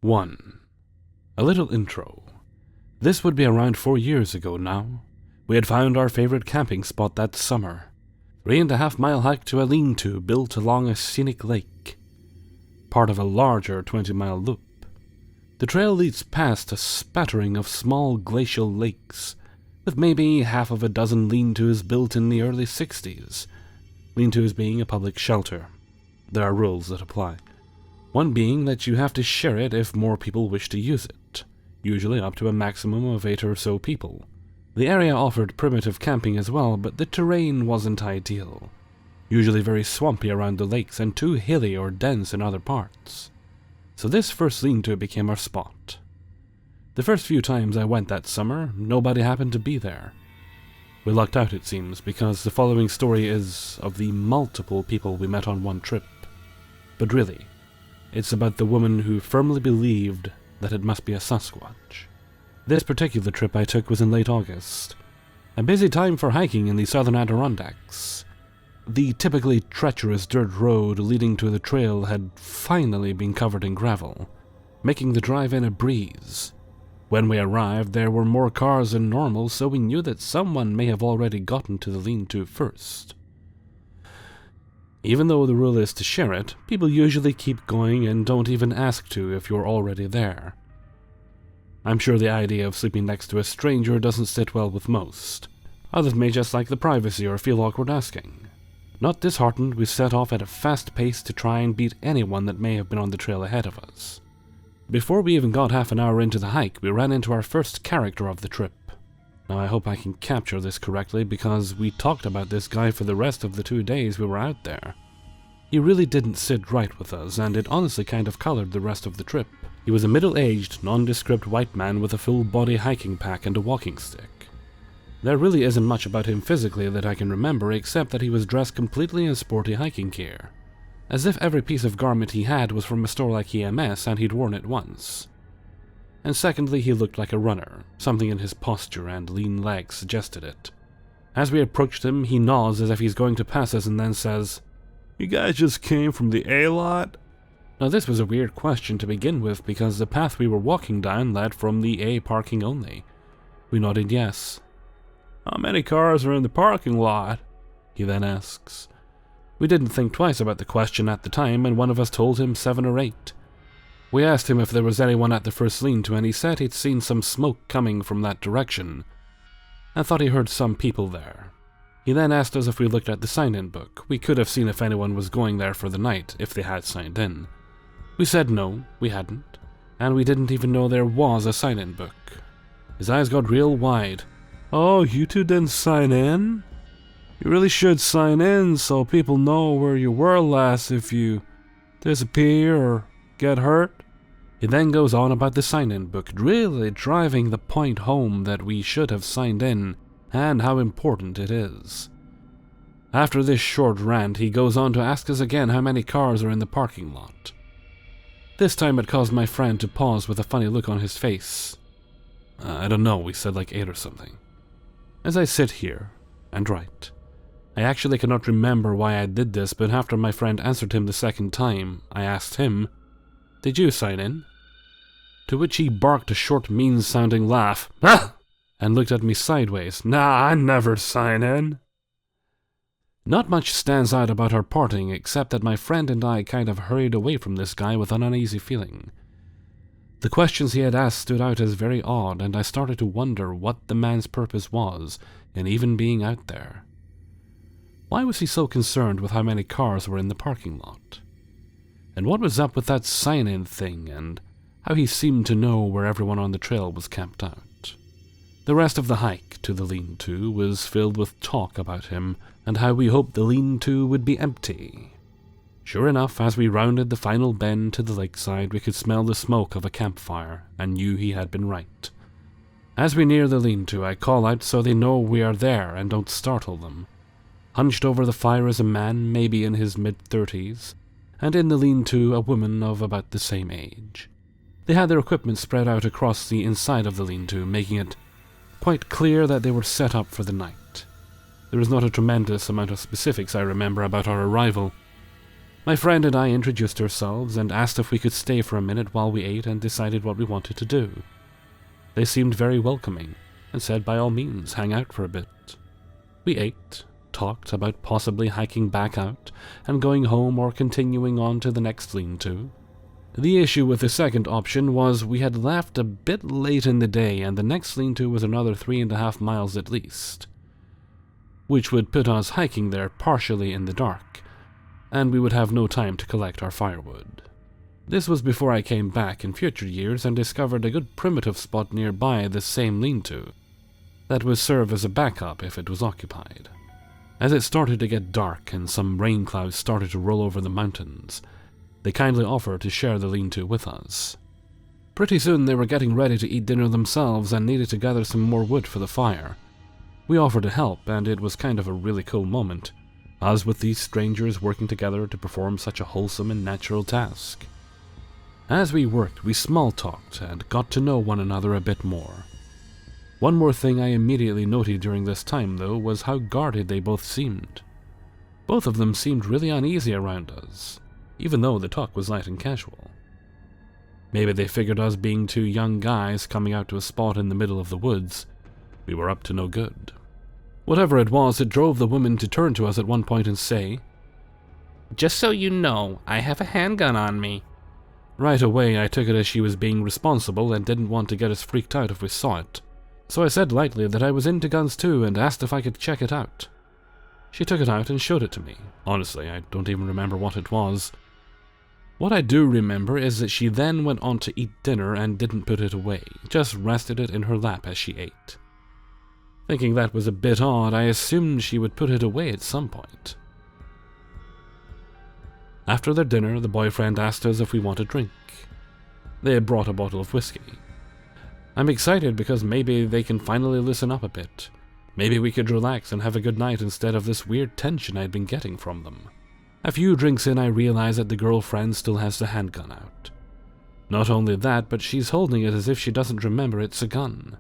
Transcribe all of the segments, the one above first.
1. A little intro. This would be around 4 years ago now. We had found our favorite camping spot that summer. 3.5 mile hike to a lean-to built along a scenic lake. Part of a larger 20-mile loop. The trail leads past a spattering of small glacial lakes, with maybe half of a dozen lean-tos built in the early 60s. Lean-tos being a public shelter. There are rules that apply. One being that you have to share it if more people wish to use it, usually up to a maximum of 8 or so people. The area offered primitive camping as well, but the terrain wasn't ideal. Usually very swampy around the lakes and too hilly or dense in other parts. So this first lean-to became our spot. The first few times I went that summer, nobody happened to be there. We lucked out, it seems, because the following story is of the multiple people we met on one trip. But really, it's about the woman who firmly believed that it must be a Sasquatch. This particular trip I took was in late August, a busy time for hiking in the southern Adirondacks. The typically treacherous dirt road leading to the trail had finally been covered in gravel, making the drive in a breeze. When we arrived, there were more cars than normal, so we knew that someone may have already gotten to the lean-to first. Even though the rule is to share it, people usually keep going and don't even ask to if you're already there. I'm sure the idea of sleeping next to a stranger doesn't sit well with most. Others may just like the privacy or feel awkward asking. Not disheartened, we set off at a fast pace to try and beat anyone that may have been on the trail ahead of us. Before we even got half an hour into the hike, we ran into our first character of the trip. Now I hope I can capture this correctly because we talked about this guy for the rest of the 2 days we were out there. He really didn't sit right with us, and it honestly kind of colored the rest of the trip. He was a middle-aged, nondescript white man with a full-body hiking pack and a walking stick. There really isn't much about him physically that I can remember except that he was dressed completely in sporty hiking gear. As if every piece of garment he had was from a store like EMS and he'd worn it once. And secondly, he looked like a runner. Something in his posture and lean legs suggested it. As we approached him, he nods as if he's going to pass us and then says, "You guys just came from the A-lot?" Now this was a weird question to begin with because the path we were walking down led from the A parking only. We nodded yes. "How many cars are in the parking lot?" he then asks. We didn't think twice about the question at the time, and one of us told him 7 or 8. We asked him if there was anyone at the first lean-to, and he said he'd seen some smoke coming from that direction, and thought he heard some people there. He then asked us if we looked at the sign-in book. We could have seen if anyone was going there for the night, if they had signed in. We said no, we hadn't, and we didn't even know there was a sign-in book. His eyes got real wide. "Oh, you two didn't sign in? You really should sign in so people know where you were last if you disappear or get hurt." He then goes on about the sign-in book, really driving the point home that we should have signed in and how important it is. After this short rant, he goes on to ask us again how many cars are in the parking lot. This time it caused my friend to pause with a funny look on his face. I don't know, we said like 8 or something. As I sit here and write, I actually cannot remember why I did this, but after my friend answered him the second time, I asked him, "Did you sign in?" To which he barked a short, mean-sounding laugh, and looked at me sideways. "Nah, I never sign in." Not much stands out about our parting, except that my friend and I kind of hurried away from this guy with an uneasy feeling. The questions he had asked stood out as very odd, and I started to wonder what the man's purpose was in even being out there. Why was he so concerned with how many cars were in the parking lot? And what was up with that sign-in thing, and how he seemed to know where everyone on the trail was camped out? The rest of the hike to the lean-to was filled with talk about him and how we hoped the lean-to would be empty. Sure enough, as we rounded the final bend to the lakeside, we could smell the smoke of a campfire and knew he had been right. As we near the lean-to, I call out so they know we are there and don't startle them. Hunched over the fire is a man, maybe in his mid-30s, and in the lean-to a woman of about the same age. They had their equipment spread out across the inside of the lean-to, making it quite clear that they were set up for the night. There is not a tremendous amount of specifics I remember about our arrival. My friend and I introduced ourselves and asked if we could stay for a minute while we ate and decided what we wanted to do. They seemed very welcoming and said by all means hang out for a bit. We ate, talked about possibly hiking back out and going home or continuing on to the next lean-to. The issue with the second option was we had left a bit late in the day and the next lean-to was another 3.5 miles at least, which would put us hiking there partially in the dark, and we would have no time to collect our firewood. This was before I came back in future years and discovered a good primitive spot nearby this same lean-to that would serve as a backup if it was occupied. As it started to get dark and some rain clouds started to roll over the mountains, they kindly offered to share the lean-to with us. Pretty soon they were getting ready to eat dinner themselves and needed to gather some more wood for the fire. We offered to help, and it was kind of a really cool moment, us with these strangers working together to perform such a wholesome and natural task. As we worked, we small-talked and got to know one another a bit more. One more thing I immediately noted during this time, though, was how guarded they both seemed. Both of them seemed really uneasy around us, even though the talk was light and casual. Maybe they figured us being two young guys coming out to a spot in the middle of the woods, we were up to no good. Whatever it was, it drove the woman to turn to us at one point and say, "Just so you know, I have a handgun on me." Right away, I took it as she was being responsible and didn't want to get us freaked out if we saw it, so I said lightly that I was into guns too and asked if I could check it out. She took it out and showed it to me. Honestly, I don't even remember what it was. What I do remember is that she then went on to eat dinner and didn't put it away, just rested it in her lap as she ate. Thinking that was a bit odd, I assumed she would put it away at some point. After their dinner, the boyfriend asked us if we want a drink. They had brought a bottle of whiskey. I'm excited because maybe they can finally listen up a bit. Maybe we could relax and have a good night instead of this weird tension I'd been getting from them. A few drinks in, I realize that the girlfriend still has the handgun out. Not only that, but she's holding it as if she doesn't remember it's a gun.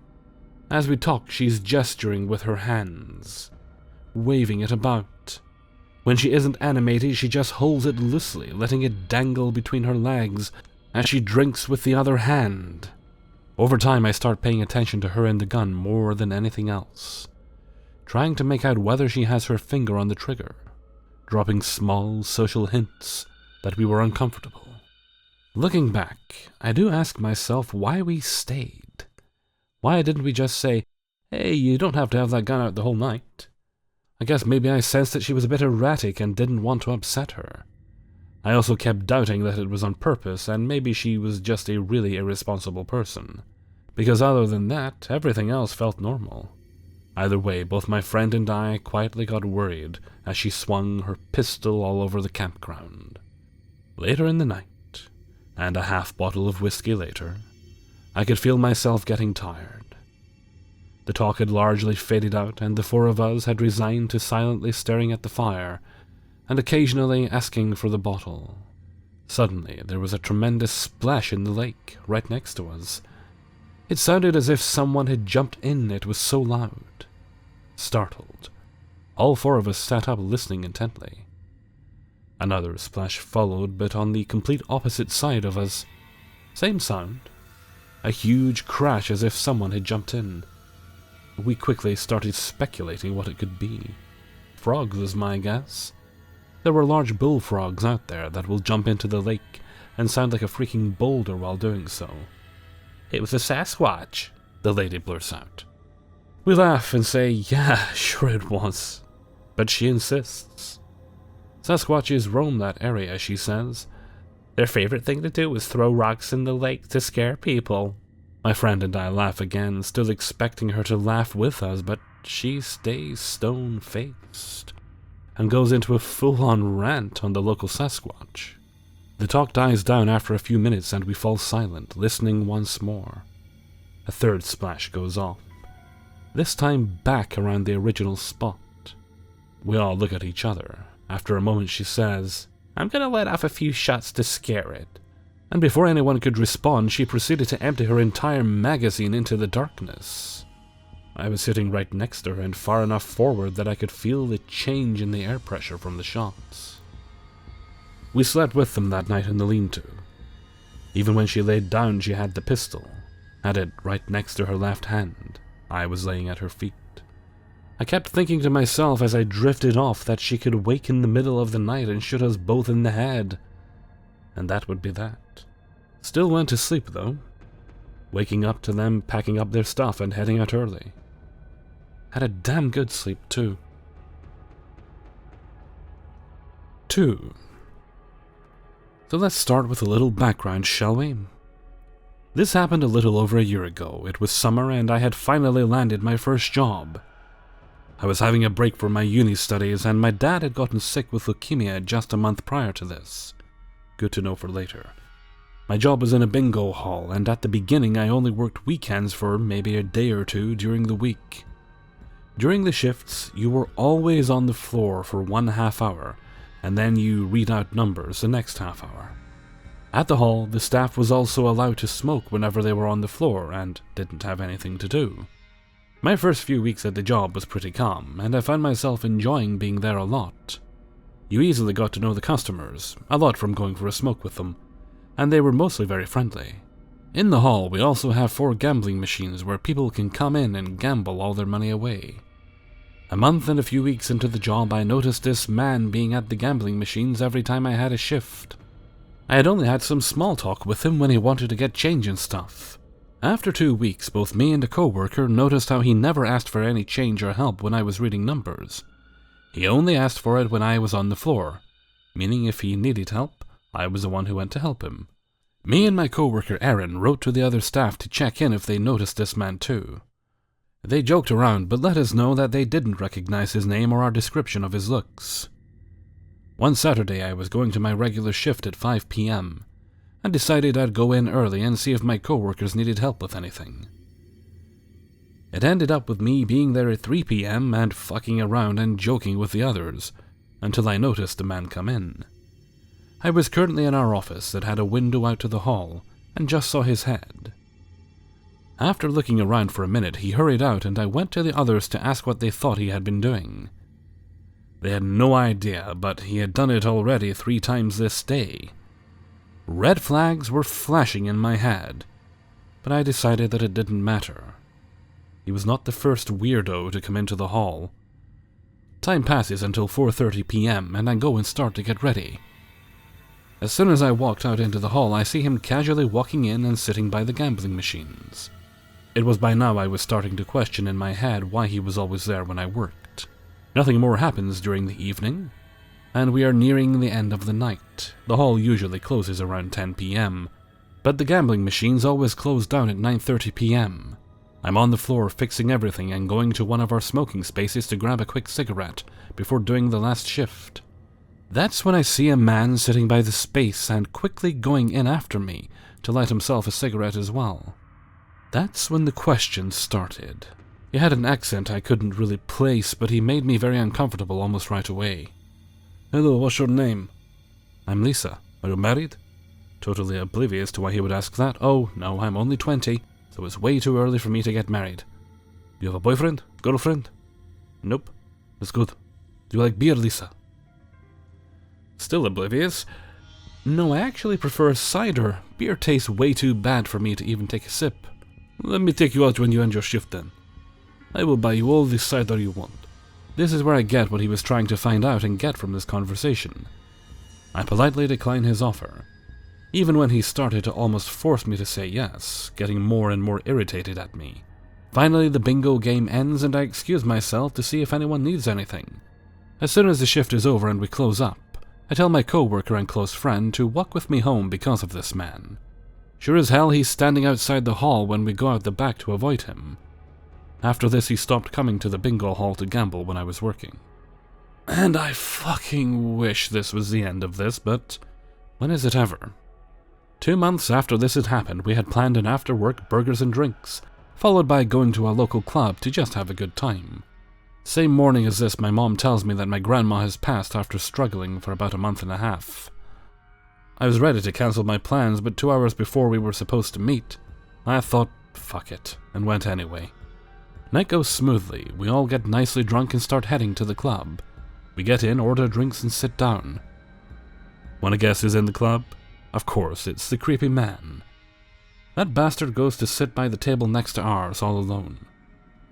As we talk, she's gesturing with her hands, waving it about. When she isn't animated, she just holds it loosely, letting it dangle between her legs as she drinks with the other hand. Over time, I start paying attention to her and the gun more than anything else, trying to make out whether she has her finger on the trigger, dropping small social hints that we were uncomfortable. Looking back, I do ask myself why we stayed. Why didn't we just say, "Hey, you don't have to have that gun out the whole night"? I guess maybe I sensed that she was a bit erratic and didn't want to upset her. I also kept doubting that it was on purpose, and maybe she was just a really irresponsible person, because other than that, everything else felt normal. Either way, both my friend and I quietly got worried as she swung her pistol all over the campground. Later in the night, and a half bottle of whiskey later, I could feel myself getting tired. The talk had largely faded out, and the four of us had resigned to silently staring at the fire and occasionally asking for the bottle. Suddenly, there was a tremendous splash in the lake right next to us. It sounded as if someone had jumped in, it was so loud. Startled, all four of us sat up listening intently. Another splash followed, but on the complete opposite side of us. Same sound. A huge crash as if someone had jumped in. We quickly started speculating what it could be. Frogs was my guess. There were large bullfrogs out there that will jump into the lake and sound like a freaking boulder while doing so. "It was a Sasquatch," the lady blurts out. We laugh and say, "Yeah, sure it was." But she insists. Sasquatches roam that area, she says. Their favorite thing to do is throw rocks in the lake to scare people. My friend and I laugh again, still expecting her to laugh with us, but she stays stone-faced and goes into a full-on rant on the local Sasquatch. The talk dies down after a few minutes and we fall silent, listening once more. A third splash goes off, this time back around the original spot. We all look at each other. After a moment she says, "I'm gonna let off a few shots to scare it." And before anyone could respond, she proceeded to empty her entire magazine into the darkness. I was sitting right next to her and far enough forward that I could feel the change in the air pressure from the shots. We slept with them that night in the lean-to. Even when she laid down, she had the pistol, had it right next to her left hand. I was laying at her feet. I kept thinking to myself as I drifted off that she could wake in the middle of the night and shoot us both in the head. And that would be that. Still went to sleep, though, waking up to them packing up their stuff and heading out early. Had a damn good sleep, too. 2. So let's start with a little background, shall we? This happened a little over a year ago. It was summer and I had finally landed my first job. I was having a break from my uni studies and my dad had gotten sick with leukemia just a month prior to this. Good to know for later. My job was in a bingo hall, and at the beginning I only worked weekends for maybe a day or two during the week. During the shifts, you were always on the floor for 1.5 hours, and then you read out numbers the next half hour. At the hall, the staff was also allowed to smoke whenever they were on the floor and didn't have anything to do. My first few weeks at the job was pretty calm, and I found myself enjoying being there a lot. You easily got to know the customers, a lot from going for a smoke with them, and they were mostly very friendly. In the hall, we also have 4 gambling machines where people can come in and gamble all their money away. A month and a few weeks into the job, I noticed this man being at the gambling machines every time I had a shift. I had only had some small talk with him when he wanted to get change and stuff. After 2 weeks, both me and a coworker noticed how he never asked for any change or help when I was reading numbers. He only asked for it when I was on the floor, meaning if he needed help, I was the one who went to help him. Me and my coworker Aaron wrote to the other staff to check in if they noticed this man too. They joked around but let us know that they didn't recognize his name or our description of his looks. One Saturday I was going to my regular shift at 5 p.m. I decided I'd go in early and see if my coworkers needed help with anything. It ended up with me being there at 3 p.m. and fucking around and joking with the others, until I noticed the man come in. I was currently in our office that had a window out to the hall, and just saw his head. After looking around for a minute, he hurried out and I went to the others to ask what they thought he had been doing. They had no idea, but he had done it already 3 times this day. Red flags were flashing in my head, but I decided that it didn't matter. He was not the first weirdo to come into the hall. Time passes until 4:30 p.m. and I go and start to get ready. As soon as I walked out into the hall, I see him casually walking in and sitting by the gambling machines. It was by now I was starting to question in my head why he was always there when I worked. Nothing more happens during the evening, and we are nearing the end of the night. The hall usually closes around 10 p.m., but the gambling machines always close down at 9:30 p.m. I'm on the floor fixing everything and going to one of our smoking spaces to grab a quick cigarette before doing the last shift. That's when I see a man sitting by the space and quickly going in after me to light himself a cigarette as well. That's when the questions started. He had an accent I couldn't really place, but he made me very uncomfortable almost right away. "Hello, what's your name?" "I'm Lisa. Are you married?" Totally oblivious to why he would ask that. "Oh, no, I'm only 20, so it's way too early for me to get married." "Do you have a boyfriend? Girlfriend?" "Nope." "That's good. Do you like beer, Lisa?" Still oblivious. "No, I actually prefer cider. Beer tastes way too bad for me to even take a sip." "Let me take you out when you end your shift then. I will buy you all the cider you want." This is where I get what he was trying to find out and get from this conversation. I politely decline his offer, even when he started to almost force me to say yes, getting more and more irritated at me. Finally, the bingo game ends and I excuse myself to see if anyone needs anything. As soon as the shift is over and we close up, I tell my coworker and close friend to walk with me home because of this man. Sure as hell he's standing outside the hall when we go out the back to avoid him. After this he stopped coming to the bingo hall to gamble when I was working. And I fucking wish this was the end of this, but when is it ever? 2 months after this had happened, we had planned an after-work burgers and drinks, followed by going to a local club to just have a good time. Same morning as this, my mom tells me that my grandma has passed after struggling for about a month and a half. I was ready to cancel my plans, but 2 hours before we were supposed to meet, I thought, fuck it, and went anyway. Night goes smoothly, we all get nicely drunk and start heading to the club. We get in, order drinks and sit down. Wanna guess who's in the club? Of course, it's the creepy man. That bastard goes to sit by the table next to ours all alone.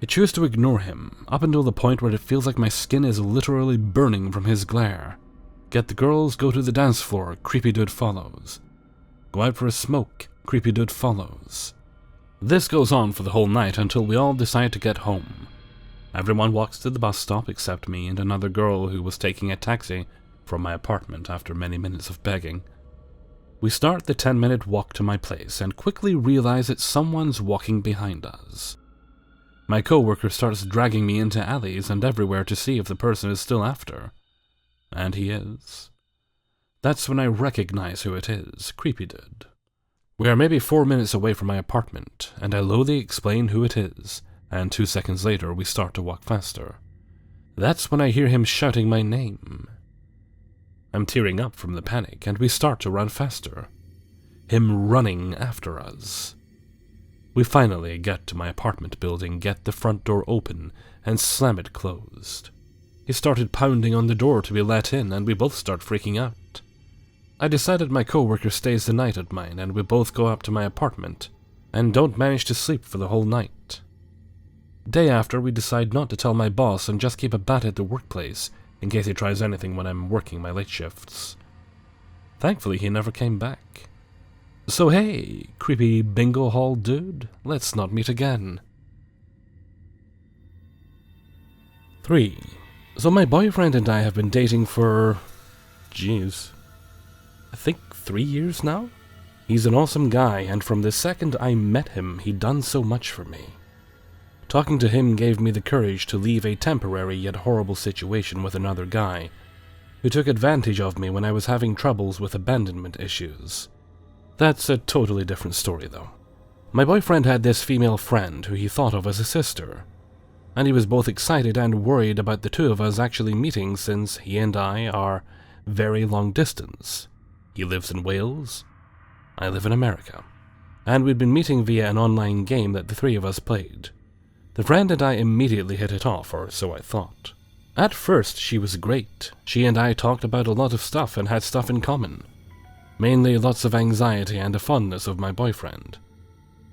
I choose to ignore him, up until the point where it feels like my skin is literally burning from his glare. Get the girls, go to the dance floor, creepy dude follows. Go out for a smoke, creepy dude follows. This goes on for the whole night until we all decide to get home. Everyone walks to the bus stop except me and another girl who was taking a taxi from my apartment after many minutes of begging. We start the 10-minute walk to my place and quickly realize that someone's walking behind us. My coworker starts dragging me into alleys and everywhere to see if the person is still after. And he is. That's when I recognize who it is, creepy dude. We are maybe 4 minutes away from my apartment, and I loudly explain who it is, and 2 seconds later we start to walk faster. That's when I hear him shouting my name. I'm tearing up from the panic, and we start to run faster. Him running after us. We finally get to my apartment building, get the front door open, and slam it closed. He started pounding on the door to be let in, and we both start freaking out. I decided my coworker stays the night at mine, and we both go up to my apartment, and don't manage to sleep for the whole night. Day after, we decide not to tell my boss and just keep a bat at the workplace, in case he tries anything when I'm working my late shifts. Thankfully, he never came back. So hey, creepy bingo hall dude, let's not meet again. 3. So my boyfriend and I have been dating for... I think 3 years now? He's an awesome guy, and from the second I met him, he'd done so much for me. Talking to him gave me the courage to leave a temporary yet horrible situation with another guy, who took advantage of me when I was having troubles with abandonment issues. That's a totally different story, though. My boyfriend had this female friend who he thought of as a sister, and he was both excited and worried about the two of us actually meeting since he and I are very long distance. He lives in Wales, I live in America, and we'd been meeting via an online game that the three of us played. The friend and I immediately hit it off, or so I thought. At first, she was great. She and I talked about a lot of stuff and had stuff in common. Mainly lots of anxiety and a fondness of my boyfriend.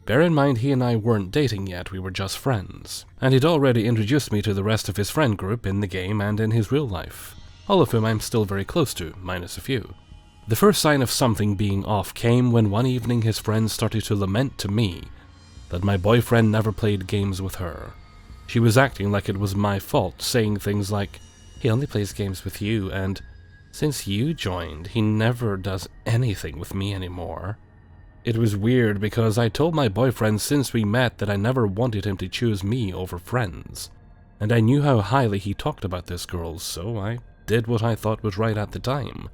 Bear in mind he and I weren't dating yet, we were just friends, and he'd already introduced me to the rest of his friend group in the game and in his real life, all of whom I'm still very close to, minus a few. The first sign of something being off came when one evening his friends started to lament to me that my boyfriend never played games with her. She was acting like it was my fault, saying things like, "He only plays games with you," and "Since you joined, he never does anything with me anymore." It was weird because I told my boyfriend since we met that I never wanted him to choose me over friends, and I knew how highly he talked about this girl, so I did what I thought was right at the time,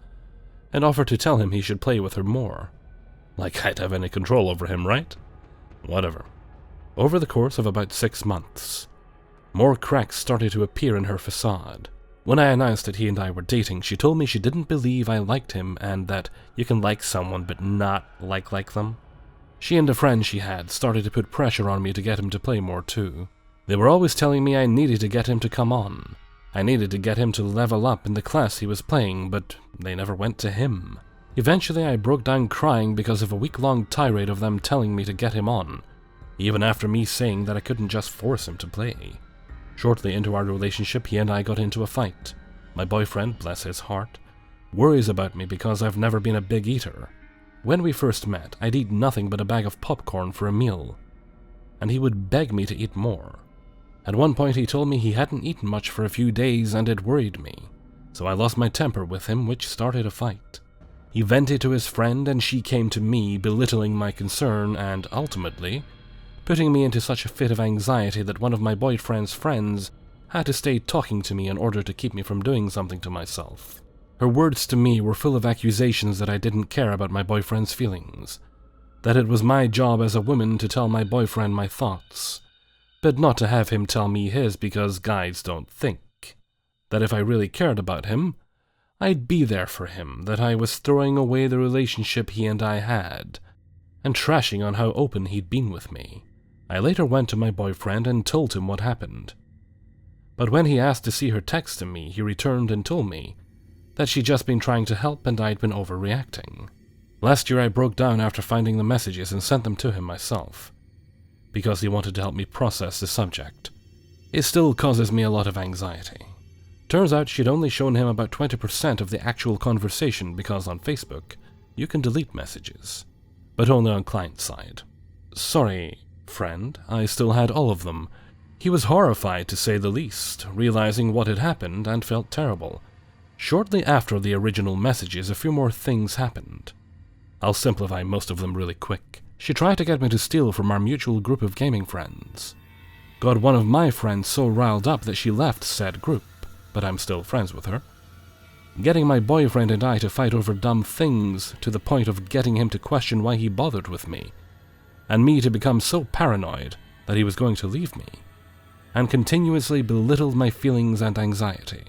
and offered to tell him he should play with her more. Like I'd have any control over him, right? Whatever. Over the course of about 6 months, more cracks started to appear in her facade. When I announced that he and I were dating, she told me she didn't believe I liked him and that you can like someone but not like them. She and a friend she had started to put pressure on me to get him to play more too. They were always telling me I needed to get him to come on. I needed to get him to level up in the class he was playing, but they never went to him. Eventually I broke down crying because of a week-long tirade of them telling me to get him on, even after me saying that I couldn't just force him to play. Shortly into our relationship, he and I got into a fight. My boyfriend, bless his heart, worries about me because I've never been a big eater. When we first met, I'd eat nothing but a bag of popcorn for a meal, and he would beg me to eat more. At one point he told me he hadn't eaten much for a few days and it worried me, so I lost my temper with him, which started a fight. He vented to his friend and she came to me, belittling my concern and, ultimately, putting me into such a fit of anxiety that one of my boyfriend's friends had to stay talking to me in order to keep me from doing something to myself. Her words to me were full of accusations that I didn't care about my boyfriend's feelings, that it was my job as a woman to tell my boyfriend my thoughts, but not to have him tell me his because guys don't think, that if I really cared about him, I'd be there for him, that I was throwing away the relationship he and I had, and trashing on how open he'd been with me. I later went to my boyfriend and told him what happened. But when he asked to see her text to me, he returned and told me that she'd just been trying to help and I'd been overreacting. Last year I broke down after finding the messages and sent them to him myself, because he wanted to help me process the subject. It still causes me a lot of anxiety. Turns out she'd only shown him about 20% of the actual conversation because on Facebook, you can delete messages, but only on client side. Sorry, friend, I still had all of them. He was horrified to say the least, realizing what had happened and felt terrible. Shortly after the original messages, a few more things happened. I'll simplify most of them really quick. She tried to get me to steal from our mutual group of gaming friends. Got one of my friends so riled up that she left said group, but I'm still friends with her. Getting my boyfriend and I to fight over dumb things to the point of getting him to question why he bothered with me, and me to become so paranoid that he was going to leave me, and continuously belittled my feelings and anxiety,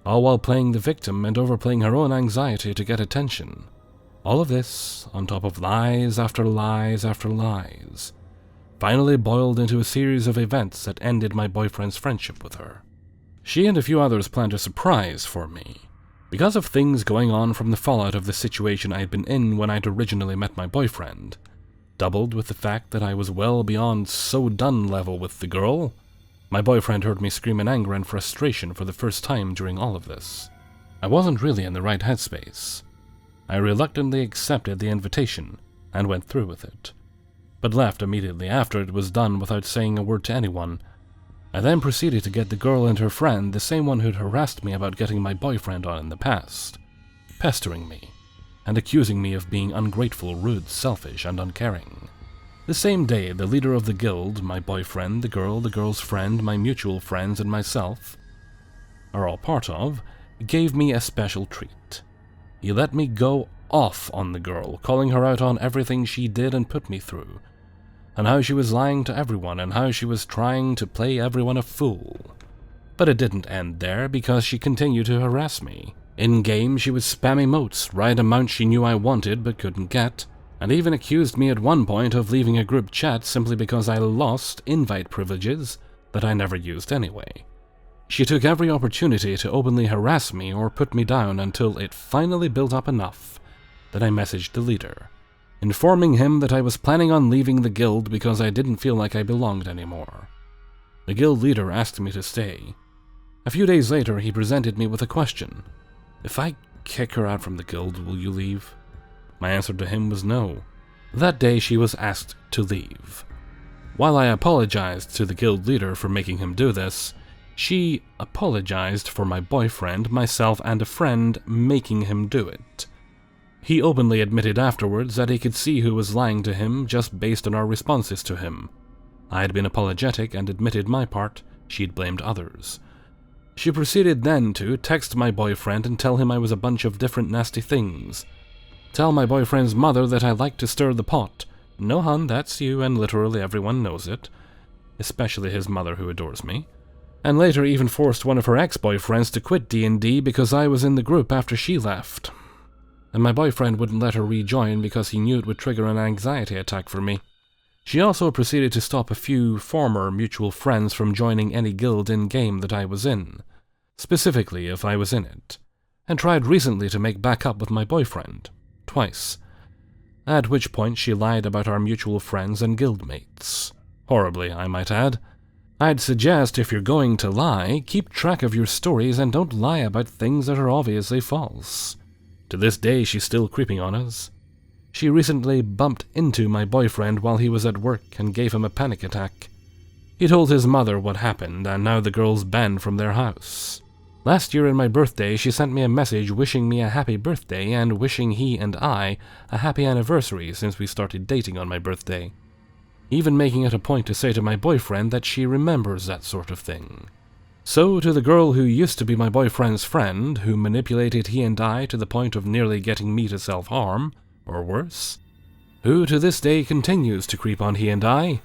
all while playing the victim and overplaying her own anxiety to get attention. All of this, on top of lies after lies after lies, finally boiled into a series of events that ended my boyfriend's friendship with her. She and a few others planned a surprise for me, because of things going on from the fallout of the situation I had been in when I'd originally met my boyfriend, doubled with the fact that I was well beyond so done level with the girl. My boyfriend heard me scream in anger and frustration for the first time during all of this. I wasn't really in the right headspace. I reluctantly accepted the invitation and went through with it, but left immediately after it was done without saying a word to anyone. I then proceeded to get the girl and her friend, the same one who'd harassed me about getting my boyfriend on in the past, pestering me and accusing me of being ungrateful, rude, selfish, and uncaring. The same day, the leader of the guild, my boyfriend, the girl's friend, my mutual friends, and myself are all part of, gave me a special treat. He let me go off on the girl, calling her out on everything she did and put me through, and how she was lying to everyone, and how she was trying to play everyone a fool. But it didn't end there, because she continued to harass me. In-game, she would spam emotes, write amounts she knew I wanted but couldn't get, and even accused me at one point of leaving a group chat simply because I lost invite privileges that I never used anyway. She took every opportunity to openly harass me or put me down until it finally built up enough that I messaged the leader, informing him that I was planning on leaving the guild because I didn't feel like I belonged anymore. The guild leader asked me to stay. A few days later, he presented me with a question. If I kick her out from the guild, will you leave? My answer to him was no. That day, she was asked to leave. While I apologized to the guild leader for making him do this, she apologized for my boyfriend, myself, and a friend making him do it. He openly admitted afterwards that he could see who was lying to him just based on our responses to him. I had been apologetic and admitted my part, she'd blamed others. She proceeded then to text my boyfriend and tell him I was a bunch of different nasty things. Tell my boyfriend's mother that I like to stir the pot. No, hun, that's you, and literally everyone knows it, especially his mother who adores me. And later even forced one of her ex-boyfriends to quit D&D because I was in the group after she left. And my boyfriend wouldn't let her rejoin because he knew it would trigger an anxiety attack for me. She also proceeded to stop a few former mutual friends from joining any guild in-game that I was in, specifically if I was in it, and tried recently to make back up with my boyfriend, twice, at which point she lied about our mutual friends and guildmates. Horribly, I might add. I'd suggest if you're going to lie, keep track of your stories and don't lie about things that are obviously false. To this day, she's still creeping on us. She recently bumped into my boyfriend while he was at work and gave him a panic attack. He told his mother what happened, and now the girl's banned from their house. Last year on my birthday, she sent me a message wishing me a happy birthday and wishing he and I a happy anniversary since we started dating on my birthday, even making it a point to say to my boyfriend that she remembers that sort of thing. So, to the girl who used to be my boyfriend's friend, who manipulated he and I to the point of nearly getting me to self-harm, or worse, who to this day continues to creep on he and I,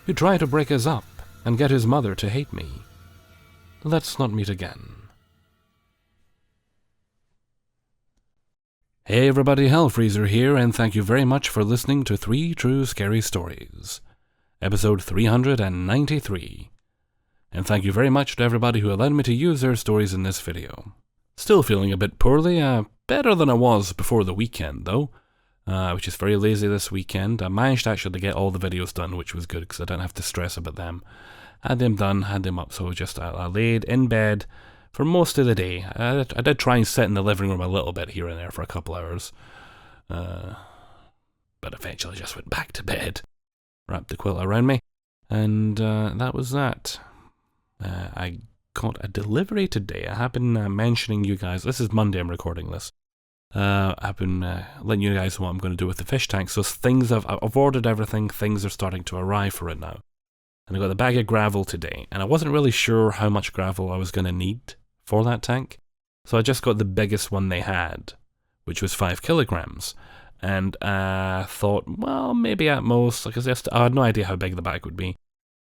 who try to break us up and get his mother to hate me, let's not meet again. Hey everybody, Hellfreezer here, and thank you very much for listening to 3 True Scary Stories, episode 393. And thank you very much to everybody who allowed me to use their stories in this video. Still feeling a bit poorly, better than I was before the weekend though, which is very lazy this weekend. I managed actually to get all the videos done, which was good because I didn't have to stress about them. Had them done, had them up, so just I laid in bed for most of the day. I did try and sit in the living room a little bit here and there for a couple hours, but eventually just went back to bed, wrapped the quilt around me, and that was that. I got a delivery today. I have been mentioning you guys, this is Monday I'm recording this, I've been letting you guys know what I'm going to do with the fish tank, so I've ordered everything, things are starting to arrive for it now. And I got the bag of gravel today, and I wasn't really sure how much gravel I was going to need for that tank, so I just got the biggest one they had, which was 5 kilograms, and I thought, well, maybe at most, because I had no idea how big the bag would be.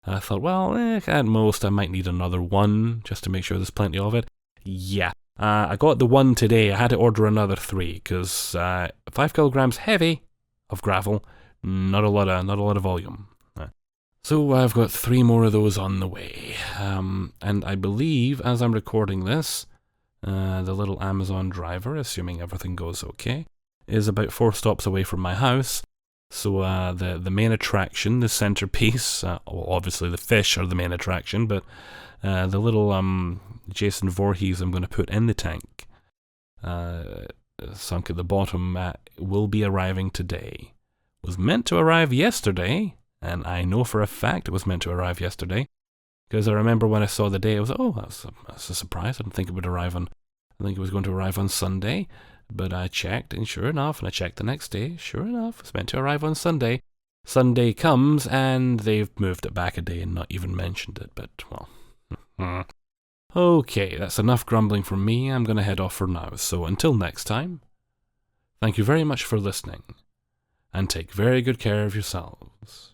I thought, well, at most I might need another one, just to make sure there's plenty of it. Yeah, I got the one today. I had to order another 3, because 5 kilograms heavy of gravel, not a lot of volume. So I've got 3 more of those on the way, and I believe, as I'm recording this, the little Amazon driver, assuming everything goes okay, is about 4 stops away from my house. So the main attraction, the centerpiece, well, obviously the fish are the main attraction, but the little Jason Voorhees I'm going to put in the tank, sunk at the bottom, will be arriving today. Was meant to arrive yesterday. And I know for a fact it was meant to arrive yesterday, because I remember when I saw the day, I was like, oh, that's a surprise. I didn't think it would arrive on, I think it was going to arrive on Sunday, but I checked, and sure enough, and I checked the next day, sure enough, it's meant to arrive on Sunday. Sunday comes, and they've moved it back a day and not even mentioned it, but, well. Okay, that's enough grumbling from me. I'm going to head off for now, so until next time, thank you very much for listening, and take very good care of yourselves.